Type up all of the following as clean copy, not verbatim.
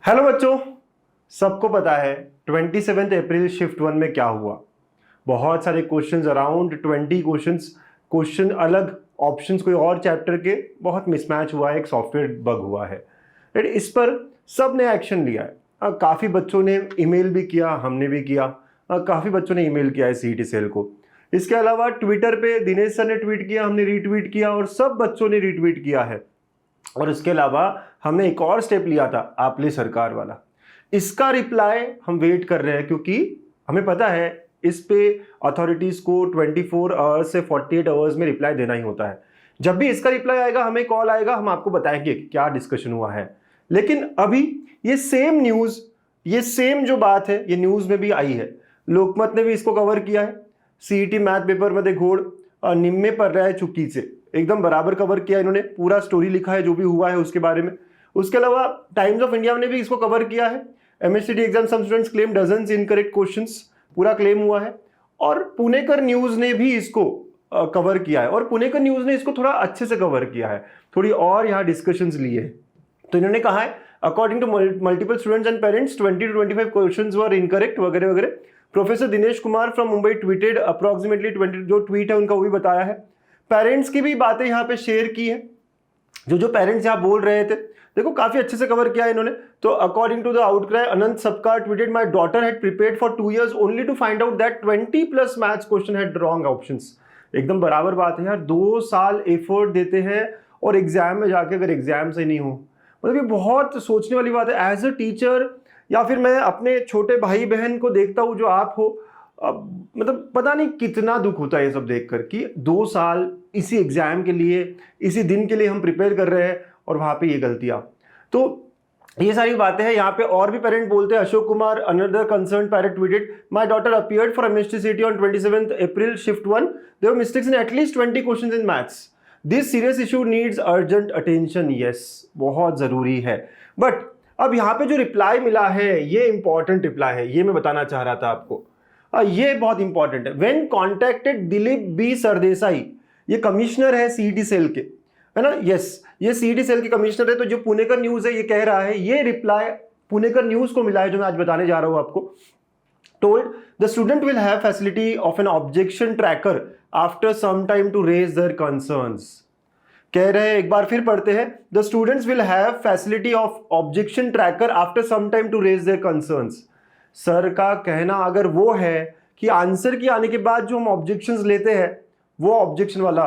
Hello बच्चों, सबको पता है 27 अप्रैल शिफ्ट 1 में क्या हुआ। बहुत सारे क्वेश्चंस, अराउंड 20 क्वेश्चन अलग ऑप्शंस कोई और चैप्टर के, बहुत मिसमैच हुआ है, एक सॉफ्टवेयर बग हुआ है। राइट, इस पर सब ने एक्शन लिया है। काफ़ी बच्चों ने ईमेल भी किया, हमने भी किया। काफ़ी बच्चों ने ईमेल किया है सीईटी सेल को। इसके अलावा ट्विटर पे दिनेश सर ने ट्वीट किया, हमने रीट्वीट किया और सब बच्चों ने रीट्वीट किया है। और इसके अलावा हमने एक और स्टेप लिया था, आपले सरकार वाला। इसका रिप्लाई हम वेट कर रहे हैं, क्योंकि हमें पता है इस पे अथॉरिटीज को 24 आवर्स से 48 आवर्स में रिप्लाई देना ही होता है। जब भी इसका रिप्लाई आएगा, हमें कॉल आएगा, हम आपको बताएंगे कि क्या डिस्कशन हुआ है। लेकिन अभी ये सेम न्यूज, ये सेम जो बात है, ये न्यूज में भी आई है। लोकमत ने भी इसको कवर किया है। सीईटी मैथ पेपर मध्ये घोड़ निम्मे पड़ रहा है चुकी से, एकदम बराबर कवर किया इन्होंने, पूरा स्टोरी लिखा है जो भी हुआ है उसके बारे में। उसके अलावा टाइम्स ऑफ इंडिया ने भी इसको कवर किया है। MSCT exam some students claim dozens incorrect questions, पूरा क्लेम हुआ है। और पुणेकर न्यूज ने भी इसको कवर किया है, और पुणेकर न्यूज ने इसको थोड़ा अच्छे से कवर किया है, थोड़ी और यहाँ डिस्कशंस लिए हैं। तो इन्होंने कहा है according to multiple students and parents 20 to 25 questions were incorrect वगैरह वगैरह। Professor Dinesh Kumar from Mumbai tweeted approximately 20, जो ट्वीट है उनका वो भी बताया है। पेरेंट्स की भी बातें यहाँ पे शेयर की है, जो पेरेंट्स यहाँ बोल रहे थे, देखो काफी अच्छे से कवर किया है इन्होंने। तो according to the outcry, Anant Sabkar tweeted my daughter had prepared for 2 years only to find out that 20+ maths question had wrong options. एकदम बराबर बात है यार, 2 साल एफर्ट देते हैं और एग्जाम में जाके अगर एग्जाम से नहीं हो, मतलब ये बहुत सोचने वाली बात है। एज अ टीचर, या फिर मैं अपने छोटे भाई बहन को देखता हूँ जो आप हो, मतलब पता नहीं कितना दुख होता है ये सब देखकर कि 2 साल इसी एग्जाम के लिए, इसी दिन के लिए हम प्रिपेयर कर रहे हैं और वहां पे ये गलतियां। तो ये सारी बातें हैं। यहाँ पे और भी पेरेंट बोलते हैं। Ashok Kumar, another concern parent tweeted my daughter appeared for MST CT on 27 April shift 1, there were mistakes in at least 20 questions in maths. This serious issue needs urgent attention. Yes, बहुत जरूरी है। बट अब यहाँ पे जो रिप्लाई मिला है, ये इंपॉर्टेंट रिप्लाई है, ये मैं बताना चाह रहा था आपको। ये बहुत इंपॉर्टेंट है। When contacted Dilip B Sardesai, ये कमिश्नर है सीईटी सेल के, है ना। यस, ये सीईटी सेल के कमिश्नर है। तो जो पुणेकर न्यूज है ये कह रहा है, ये रिप्लाई पुणेकर न्यूज को मिला है जो मैं आज बताने जा रहा हूं आपको। Told the student will have facility of an objection tracker after some time to raise their concerns. कह रहे हैं, एक बार फिर पढ़ते हैं। The students will have facility of objection tracker after some time to raise their concerns. Sir का कहना अगर वो है कि आंसर की आने के बाद जो हम ऑब्जेक्शंस लेते हैं, वो ऑब्जेक्शन वाला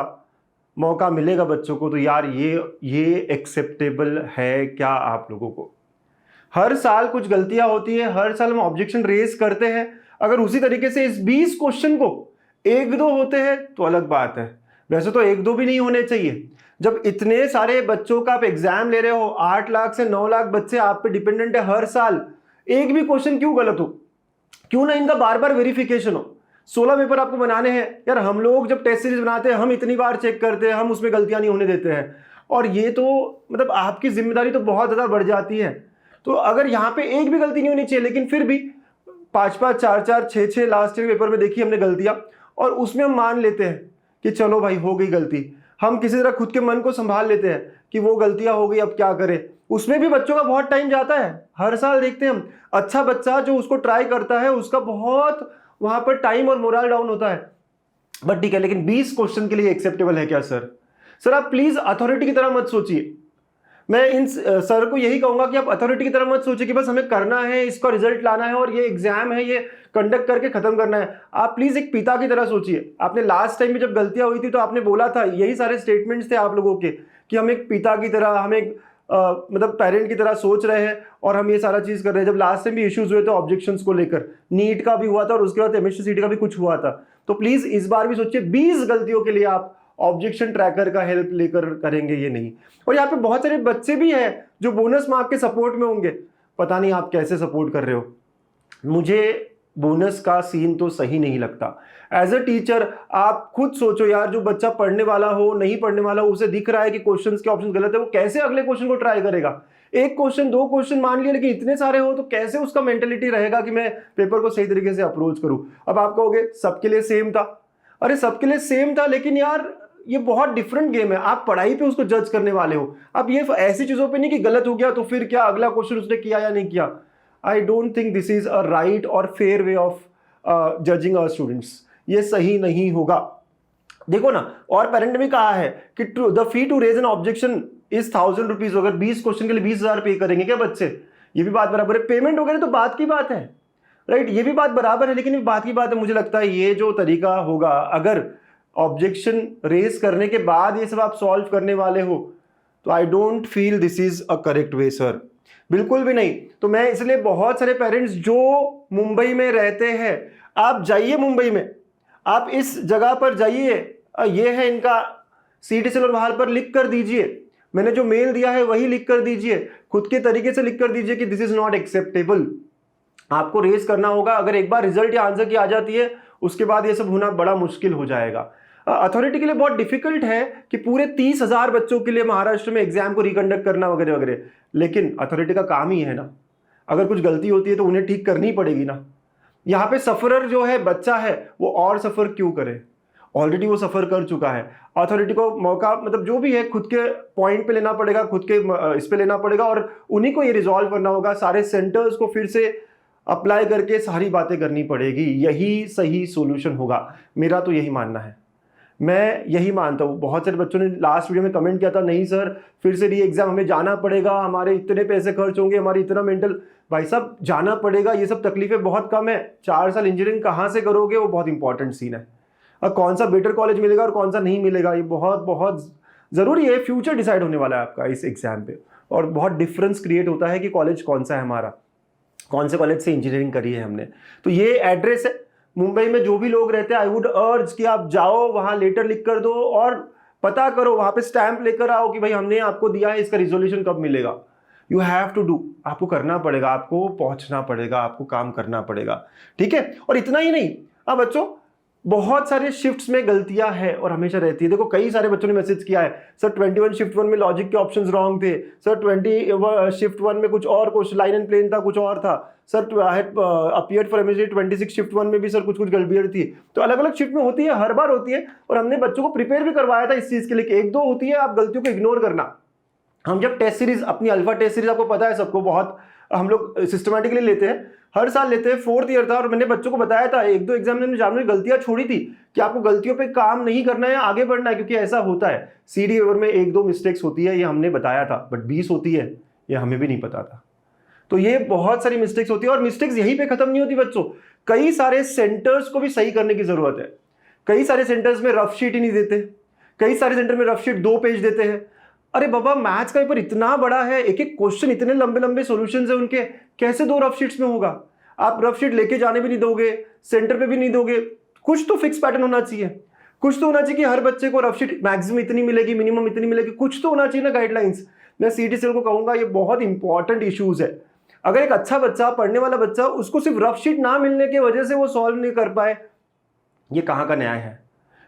मौका मिलेगा बच्चों को, तो यार ये एक्सेप्टेबल है क्या आप लोगों को? हर साल कुछ गलतियां होती है, हर साल हम ऑब्जेक्शन रेज करते हैं। अगर उसी तरीके से इस 20 क्वेश्चन को 1-2 होते हैं तो अलग बात है। वैसे तो 1-2 भी नहीं होने चाहिए। जब इतने सारे बच्चों का आप एग्जाम ले रहे हो, 8 लाख से 9 लाख बच्चे आप पे डिपेंडेंट है हर साल, एक भी क्वेश्चन क्यों गलत हो? क्यों ना इनका बार बार वेरिफिकेशन हो। 16 पेपर आपको बनाने हैं यार। हम लोग जब टेस्ट सीरीज बनाते हैं, हम इतनी बार चेक करते हैं, हम उसमें गलतियां नहीं होने देते हैं। और ये तो मतलब आपकी जिम्मेदारी तो बहुत ज्यादा बढ़ जाती है। तो अगर यहाँ पे एक भी गलती नहीं होनी चाहिए, लेकिन फिर भी 5-5, 4-4, 6-6 लास्ट ईयर पेपर में देखी हमने गलतियां, और उसमें हम मान लेते हैं कि चलो भाई हो गई गलती। हम किसी तरह खुद के मन को संभाल लेते हैं कि वो गलतियां हो गई, अब क्या करें। उसमें भी बच्चों का बहुत टाइम जाता है। हर साल देखते हैं हम, अच्छा बच्चा जो उसको ट्राई करता है उसका बहुत वहां पर टाइम और मोरल डाउन होता है। बट ठीक है, लेकिन 20 क्वेश्चन के लिए एक्सेप्टेबल है क्या सर? सर आप प्लीज अथॉरिटी की तरह मत सोचिए। मैं इन सर को यही कहूंगा कि आप अथॉरिटी की तरह मत सोचिए कि बस हमें करना है, इसका रिजल्ट लाना है और ये एग्जाम है, ये कंडक्ट करके खत्म करना है। आप प्लीज एक पिता की तरह सोचिए। आपने लास्ट टाइम में जब गलतियां हुई थी तो आपने बोला था, यही सारे स्टेटमेंट्स थे आप लोगों के, कि हम एक पिता की तरह, हम एक मतलब पेरेंट की तरह सोच रहे हैं और हम ये सारा चीज कर रहे हैं। जब लास्ट टाइम भी इश्यूज हुए थे ऑब्जेक्शंस को लेकर, नीट का भी हुआ था और उसके बाद एमएससी सीटी का भी कुछ हुआ था। तो प्लीज इस बार भी सोचिए, 20 गलतियों के लिए आप ऑब्जेक्शन ट्रैकर का हेल्प लेकर करेंगे ये नहीं। और यहाँ पे बहुत सारे बच्चे भी हैं जो बोनस मार्क के सपोर्ट में होंगे। पता नहीं आप कैसे सपोर्ट कर रहे हो। मुझे बोनस का सीन तो सही नहीं लगता। एज अ टीचर आप खुद सोचो यार, जो बच्चा पढ़ने वाला हो, नहीं पढ़ने वाला हो, उसे दिख रहा है कि क्वेश्चंस के ऑप्शन गलत है, वो कैसे अगले क्वेश्चन को ट्राई करेगा? एक क्वेश्चन, 2 क्वेश्चन मान लिया, लेकिन इतने सारे हो तो कैसे उसका मेंटेलिटी रहेगा कि मैं पेपर को सही तरीके से अप्रोच करूं? अब आप कहोगे सबके लिए सेम था। अरे सबके लिए सेम था, लेकिन यार ये बहुत डिफरेंट गेम है। आप पढ़ाई पे उसको जज करने वाले हो, आप ये ऐसी चीजों पे नहीं कि गलत हो गया तो फिर क्या अगला क्वेश्चन उसने किया या नहीं किया। I don't think this is a right और fair way of judging our students. ये सही नहीं होगा। देखो ना, और पेरेंट ने भी कहा है कि the fee to raise an objection is 1000 rupees. अगर 20 क्वेश्चन के लिए 20,000 पे करेंगे क्या बच्चे? ये भी बात बराबर है। पेमेंट वगैरह तो बात की बात है, राइट, ये भी बात बराबर है, लेकिन ये बात की बात है। मुझे लगता है ये जो तरीका होगा, अगर ऑब्जेक्शन रेज करने के बाद ये सब आप सॉल्व करने वाले हो, तो I don't feel this is a correct way sir, बिल्कुल भी नहीं। तो मैं इसलिए बहुत सारे पेरेंट्स जो मुंबई में रहते हैं, आप जाइए मुंबई में, आप इस जगह पर जाइए, ये है इनका CDSL और वहां पर लिख कर दीजिए, मैंने जो मेल दिया है वही लिख कर दीजिए, खुद के तरीके से लिख कर दीजिए कि दिस इज नॉट एक्सेप्टेबल। आपको रेस करना होगा। अगर एक बार रिजल्ट या आंसर की आ जाती है, उसके बाद ये सब होना बड़ा मुश्किल हो जाएगा। अथॉरिटी के लिए बहुत डिफिकल्ट है कि पूरे 30,000 बच्चों के लिए महाराष्ट्र में एग्जाम को रिकंडक्ट करना वगैरह वगैरह, लेकिन अथॉरिटी का काम ही है ना, अगर कुछ गलती होती है तो उन्हें ठीक करनी पड़ेगी ना। यहाँ पे सफरर जो है बच्चा है, वो और सफर क्यों करे? ऑलरेडी वो सफर कर चुका है। अथॉरिटी को मौका, मतलब जो भी है, खुद के पॉइंट पे लेना पड़ेगा, खुद के इस पे लेना पड़ेगा, और उन्हीं को ये रिजॉल्व करना होगा। सारे सेंटर्स को फिर से अप्लाई करके सारी बातें करनी पड़ेगी, यही सही सॉल्यूशन होगा। मेरा तो यही मानना है, मैं यही मानता हूँ। बहुत सारे बच्चों ने लास्ट वीडियो में कमेंट किया था, नहीं सर फिर से री एग्जाम हमें जाना पड़ेगा, हमारे इतने पैसे खर्च होंगे, हमारी इतना मेंटल। भाई साहब जाना पड़ेगा, ये सब तकलीफें बहुत कम है। 4 साल इंजीनियरिंग कहाँ से करोगे, वो बहुत इंपॉर्टेंट सीन है। और कौन सा बेटर कॉलेज मिलेगा और कौन सा नहीं मिलेगा, ये बहुत बहुत ज़रूरी है। फ्यूचर डिसाइड होने वाला है आपका इस एग्जाम पे, और बहुत डिफरेंस क्रिएट होता है कि कॉलेज कौन सा है हमारा, कौन से कॉलेज से इंजीनियरिंग करी है हमने। तो ये एड्रेस है मुंबई में, जो भी लोग रहते हैं, आई वुड अर्ज कि आप जाओ वहाँ, लेटर लिख कर दो और पता करो, वहाँ पे स्टैंप लेकर आओ कि भाई हमने आपको दिया है, इसका रिजोल्यूशन कब मिलेगा। यू हैव टू डू, आपको करना पड़ेगा, आपको पहुंचना पड़ेगा, आपको काम करना पड़ेगा, ठीक है। और इतना ही नहीं, अब बच्चों बहुत सारे शिफ्ट्स में गलतियां हैं और हमेशा रहती है। देखो कई सारे बच्चों ने मैसेज किया है, सर 21 शिफ्ट 1 में लॉजिक के ऑप्शंस रॉन्ग थे, सर 20 शिफ्ट 1 में कुछ और, कुछ लाइन एंड प्लेन था, कुछ और था, sir appeared for MSD 26 shift 1 में भी सर कुछ गड़बड़ थी। तो अलग अलग शिफ्ट में होती है, हर बार होती है, और हमने बच्चों को प्रिपेयर भी करवाया था इस चीज के लिए कि 1-2 होती है, आप गलतियों को इग्नोर करना। हम जब टेस्ट सीरीज, अपनी अल्फा टेस्ट सीरीज आपको पता है सबको, बहुत हम लोग सिस्टमैटिकली लेते हैं, हर साल लेते हैं। 4th ईयर था और मैंने बच्चों को बताया था, 1-2 एग्जाम में जानने गलतियां छोड़ी थी कि आपको गलतियों पे काम नहीं करना है, आगे बढ़ना है, क्योंकि ऐसा होता है सीडी ओवर में 1-2 मिस्टेक्स होती है, ये हमने बताया था, बट 20 होती है ये हमें भी नहीं पता था। तो ये बहुत सारी मिस्टेक्स होती है, और मिस्टेक्स यहीं पे खत्म नहीं होती बच्चों, कई सारे सेंटर्स को भी सही करने की जरूरत है। कई सारे सेंटर्स में रफ शीट ही नहीं देते, कई सारे सेंटर में रफ शीट 2 पेज देते हैं। अरे बाबा मैथ्स का पेपर इतना बड़ा है, एक एक क्वेश्चन इतने लंबे लंबे सॉल्यूशंस है उनके, कैसे 2 रफ शीट्स में होगा? आप रफ शीट लेके जाने भी नहीं दोगे, सेंटर पे भी नहीं दोगे। कुछ तो फिक्स पैटर्न होना चाहिए, कुछ तो होना चाहिए कि हर बच्चे को रफ शीट मैक्सिमम इतनी मिलेगी, मिनिमम इतनी मिलेगी, कुछ तो होना चाहिए ना गाइडलाइंस। मैं CDSL को कहूंगा ये बहुत इंपॉर्टेंट इश्यूज है। अगर एक अच्छा बच्चा, पढ़ने वाला बच्चा, उसको सिर्फ रफ शीट ना मिलने की वजह से वो सॉल्व नहीं कर पाए, ये कहाँ का न्याय है?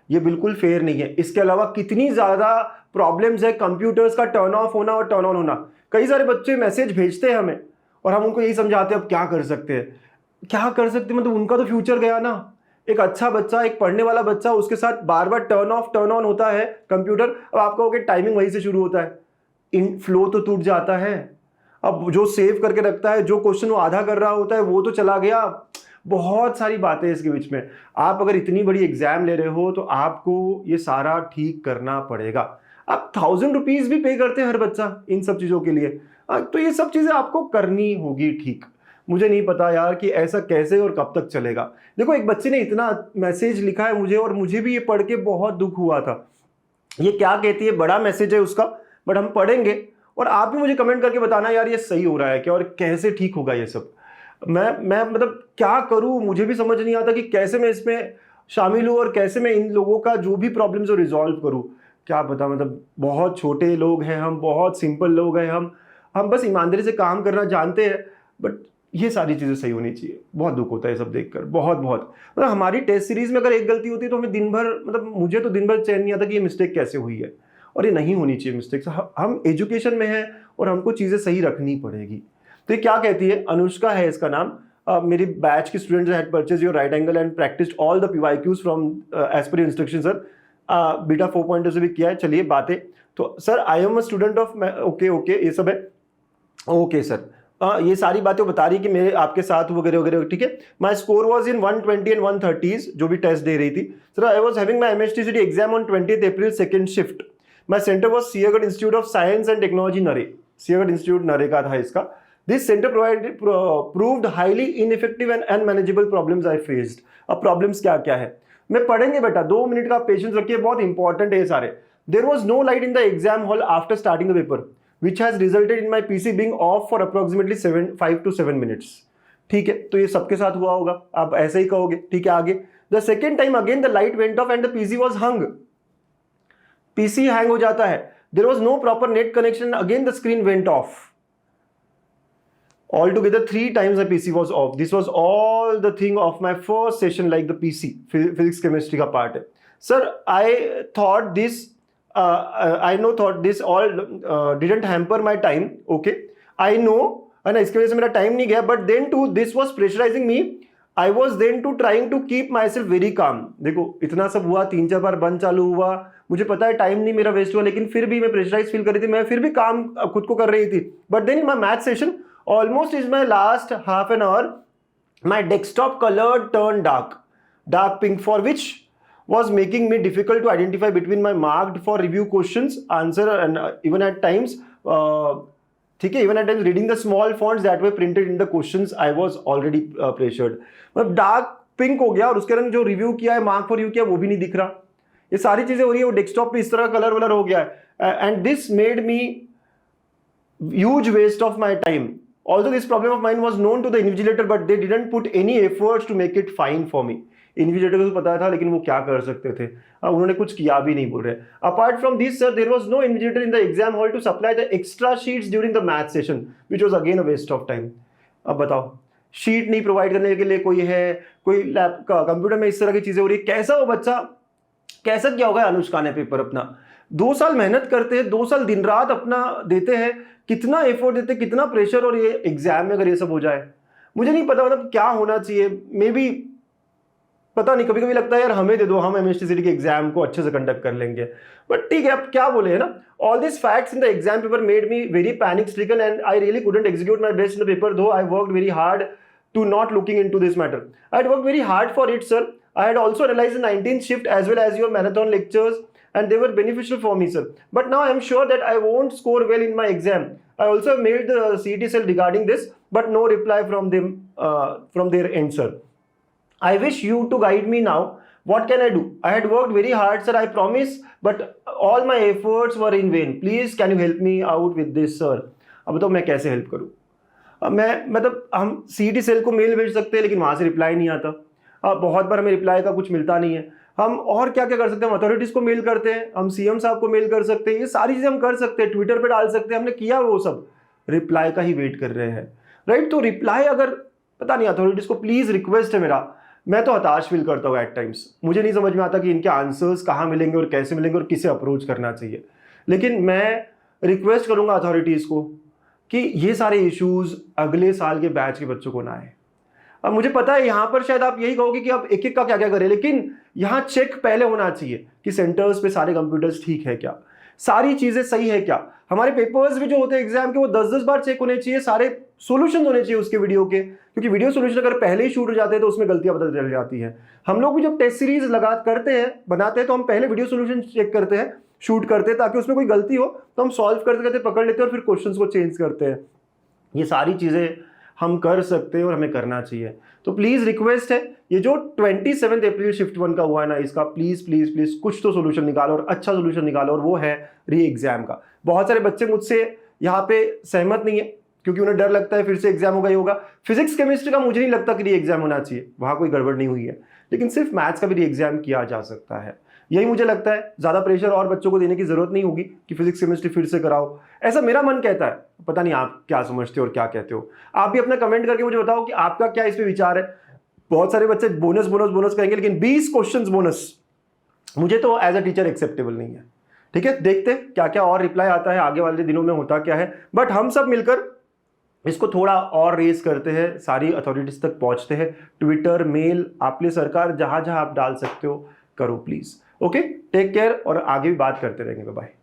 ये बिल्कुल फेयर नहीं है। इसके अलावा कितनी ज्यादा प्रॉब्लम्स है, कंप्यूटर्स का टर्न ऑफ होना और टर्न ऑन होना। कई सारे बच्चे मैसेज भेजते हैं हमें और हम उनको यही समझाते हैं अब क्या कर सकते हैं, क्या कर सकते हैं, मतलब उनका तो फ्यूचर गया ना। एक अच्छा बच्चा, एक पढ़ने वाला बच्चा, उसके साथ बार बार टर्न ऑफ टर्न ऑन होता है कंप्यूटर। अब आप कहोगे टाइमिंग वहीं से शुरू होता है, इन फ्लो तो टूट जाता है। अब जो सेव करके रखता है, जो क्वेश्चन वो आधा कर रहा होता है, वो तो चला गया। बहुत सारी बातें इसके बीच में। आप अगर इतनी बड़ी एग्जाम ले रहे हो तो आपको ये सारा ठीक करना पड़ेगा। आप 1000 रुपीज भी पे करते हैं हर बच्चा इन सब चीजों के लिए, तो ये सब चीजें आपको करनी होगी ठीक। मुझे नहीं पता यार कि ऐसा कैसे और कब तक चलेगा। देखो एक बच्चे ने इतना मैसेज लिखा है मुझे, और मुझे भी ये पढ़ के बहुत दुख हुआ था। ये क्या कहती है, बड़ा मैसेज है उसका, बट हम पढ़ेंगे और आप भी मुझे कमेंट करके बताना यार ये सही हो रहा है क्या और कैसे ठीक होगा ये सब। मैं मतलब क्या करूं, मुझे भी समझ नहीं आता कि कैसे मैं इसमें शामिल हूं और कैसे मैं इन लोगों का जो भी प्रॉब्लम्स हो रिजॉल्व करूं। क्या पता, मतलब बहुत छोटे लोग हैं हम, बहुत सिंपल लोग हैं हम बस ईमानदारी से काम करना जानते हैं, बट ये सारी चीज़ें सही होनी चाहिए। बहुत दुख होता है सब देखकर, बहुत मतलब हमारी टेस्ट सीरीज में अगर एक गलती होती है तो हमें दिन भर, मतलब मुझे तो दिन भर चैन नहीं आता कि ये मिस्टेक कैसे हुई है, और ये नहीं होनी चाहिए मिस्टेक्स। हम एजुकेशन में हैं और हमको चीज़ें सही रखनी पड़ेगी। तो ये क्या कहती है, अनुष्का है इसका नाम, मेरी बैच की students had purchase your right angle and practised all the PYQs from as per instruction sir. Beta 4.0 से भी किया है। चलिए बातें, तो sir I am a student of, okay ये सब है, ओके सर। ये सारी बातें बता रही कि मेरे आपके साथ वगैरह वगैरह, ठीक है। My score was in 120 and 130 जो भी टेस्ट दे रही थी। Sir I was having my MSTCT exam on 20th April second shift. My centre was Siyagarh institute of science and technology Nare, Siyagarh institute Nare का था इसका। This centre proved highly ineffective and unmanageable problems I faced. अब problems क्या क्या है मैं पढ़ेंगे बेटा, 2 मिनट का पेशेंस रखिए, बहुत इंपॉर्टेंट है ये सारे। There was no light in the exam hall after starting the paper which has resulted in my PC being off for approximately 5 to 7 minutes। ठीक है, तो ये सबके साथ हुआ होगा, आप ऐसे ही कहोगे, ठीक है। आगे, the second time again the light went off and the PC was hung। PC hang हो जाता है। There was no proper net connection, again the screen went off. All together 3 times my PC was off। This was all the thing of my first session like the PC physics chemistry का part है। Sir I thought this I thought this all didn't hamper my time, okay, I know, है ना, इसकी वजह से मेरा time नहीं गया, but then too this was pressurizing me। I was then too trying to keep myself very calm। देखो इतना सब हुआ, 3-4 बार बंद चालू हुआ, मुझे पता है टाइम नहीं मेरा वेस्ट हुआ, लेकिन फिर भी मैं प्रेशराइज फील कर रही थी, मैं फिर भी काम खुद को कर रही थी। But then in my math session almost is my last half an hour, my desktop colour turn dark pink, for which was making me difficult to identify between my marked for review questions answer and even at times ठीक है, even at times reading the small fonts that were printed in the questions I was already pressured। मतलब dark pink हो गया और उसके अंदर जो review किया है, मार्क फॉर रिव्यू किया, वो भी नहीं दिख रहा। ये सारी चीजें हो रही है, वो डेस्कटॉप पे इस तरह कलर वलर हो गया है, and this made me huge waste of my time। Although this problem of mine was known to the invigilator, but they didn't put any efforts to make it fine for me। Invigilator को पता था, लेकिन वो क्या कर सकते थे, उन्होंने कुछ किया भी नहीं, बोल रहे। Apart from this sir there was no invigilator in the exam hall to supply the extra sheets during the math session which was again a waste of time. अब बताओ, शीट नहीं प्रोवाइड करने के लिए कोई है, कोई लैब का कंप्यूटर में इस तरह की चीजें हो रही है, कैसा वो बच्चा, कैसा क्या होगा अनुष्का ने पेपर अपना 2 साल मेहनत करते हैं, 2 साल दिन रात अपना देते हैं, कितना एफर्ट देते हैं, कितना प्रेशर, और ये एग्जाम में अगर ये सब हो जाए, मुझे नहीं पता मतलब क्या होना चाहिए। मे बी पता नहीं, कभी कभी लगता है यार हमें दे दो, हम MSTCT के एग्जाम को अच्छे से कंडक्ट कर लेंगे, बट ठीक है, अब क्या बोले, है ना। All this facts in the exam paper made me very panic stricken and I really couldn't execute my best in the paper, though I worked very hard to not looking into this matter। I had worked very hard for it, sir। I had also analyzed the 19th shift as well as your marathon lectures and they were beneficial for me, sir। But now I am sure that I won't score well in my exam। I also mailed the CET cell regarding this, but no reply from them, from their end, sir। I wish you to guide me now। What can I do? I had worked very hard, sir, I promise, but all my efforts were in vain। Please can you help me out with this, sir। अब बताओ मैं कैसे help करूँ। मैं मतलब हम CET cell को mail भेज सकते हैं, लेकिन वहाँ से रिप्लाई नहीं आता। बहुत बार हमें रिप्लाई का कुछ मिलता नहीं है। हम और क्या क्या कर सकते हैं, हम अथॉरिटीज़ को मेल करते हैं, हम CM साहब को मेल कर सकते हैं, ये सारी चीज़ें हम कर सकते हैं, ट्विटर पे डाल सकते हैं, हमने किया वो सब, रिप्लाई का ही वेट कर रहे हैं, राइट। तो रिप्लाई अगर पता नहीं, अथॉरिटीज़ को प्लीज़ रिक्वेस्ट है मेरा, मैं तो हताश फील करता हूँ एट टाइम्स, मुझे नहीं समझ में आता कि इनके आंसर्स कहाँ मिलेंगे और कैसे मिलेंगे और किसे अप्रोच करना चाहिए। लेकिन मैं रिक्वेस्ट करूँगा अथॉरिटीज़ को कि ये सारे इश्यूज अगले साल के बैच के बच्चों को ना आए। अब मुझे पता है यहाँ पर शायद आप यही कहोगे कि आप एक एक का क्या क्या करें, लेकिन यहाँ चेक पहले होना चाहिए कि सेंटर्स पे सारे कंप्यूटर्स ठीक है क्या, सारी चीज़ें सही है क्या, हमारे पेपर्स भी जो होते हैं एग्जाम के वो 10-10 बार चेक होने चाहिए, सारे सोल्यूशन होने चाहिए उसके वीडियो के, क्योंकि वीडियो सोल्यूशन अगर पहले ही शूट हो जाते हैं तो उसमें गलतियां पता चल जाती है। हम लोग भी जब टेस्ट सीरीज करते हैं बनाते हैं तो हम पहले वीडियो सोल्यूशन चेक करते हैं, शूट करते हैं, ताकि उसमें कोई गलती हो तो हम सॉल्व करते करते पकड़ लेते हैं और फिर क्वेश्चंस को चेंज करते हैं। ये सारी चीज़ें हम कर सकते हैं और हमें करना चाहिए। तो प्लीज़ रिक्वेस्ट है, ये जो 27 अप्रैल शिफ्ट 1 का हुआ है ना, इसका प्लीज़ प्लीज़ प्लीज़ कुछ तो सोल्यूशन निकालो और अच्छा सोल्यूशन निकालो, और वो है री एग्जाम का। बहुत सारे बच्चे मुझसे यहाँ पे सहमत नहीं है क्योंकि उन्हें डर लगता है फिर से एग्जाम होगा, ये होगा। फिजिक्स केमिस्ट्री का मुझे नहीं लगता कि री एग्जाम होना चाहिए, वहाँ कोई गड़बड़ नहीं हुई है, लेकिन सिर्फ मैथ्स का भी री एग्जाम किया जा सकता है। यही मुझे लगता है, ज़्यादा प्रेशर और बच्चों को देने की जरूरत नहीं होगी कि फिजिक्स केमिस्ट्री फिर से कराओ, ऐसा मेरा मन कहता है। पता नहीं आप क्या समझते हो और क्या कहते हो, आप भी अपना कमेंट करके मुझे बताओ कि आपका क्या इस पे विचार है। बहुत सारे बच्चे बोनस बोनस बोनस करेंगे, लेकिन 20 क्वेश्चन बोनस मुझे तो एज अ टीचर एक्सेप्टेबल नहीं है। ठीक है, देखते क्या क्या और रिप्लाई आता है आगे वाले दिनों में, होता क्या है। बट हम सब मिलकर इसको थोड़ा और रेस करते हैं, सारी अथॉरिटीज तक पहुंचते हैं, ट्विटर, मेल, आप सरकार, जहां जहां आप डाल सकते हो करो प्लीज। ओके। टेक केयर और आगे भी बात करते रहेंगे। बाय।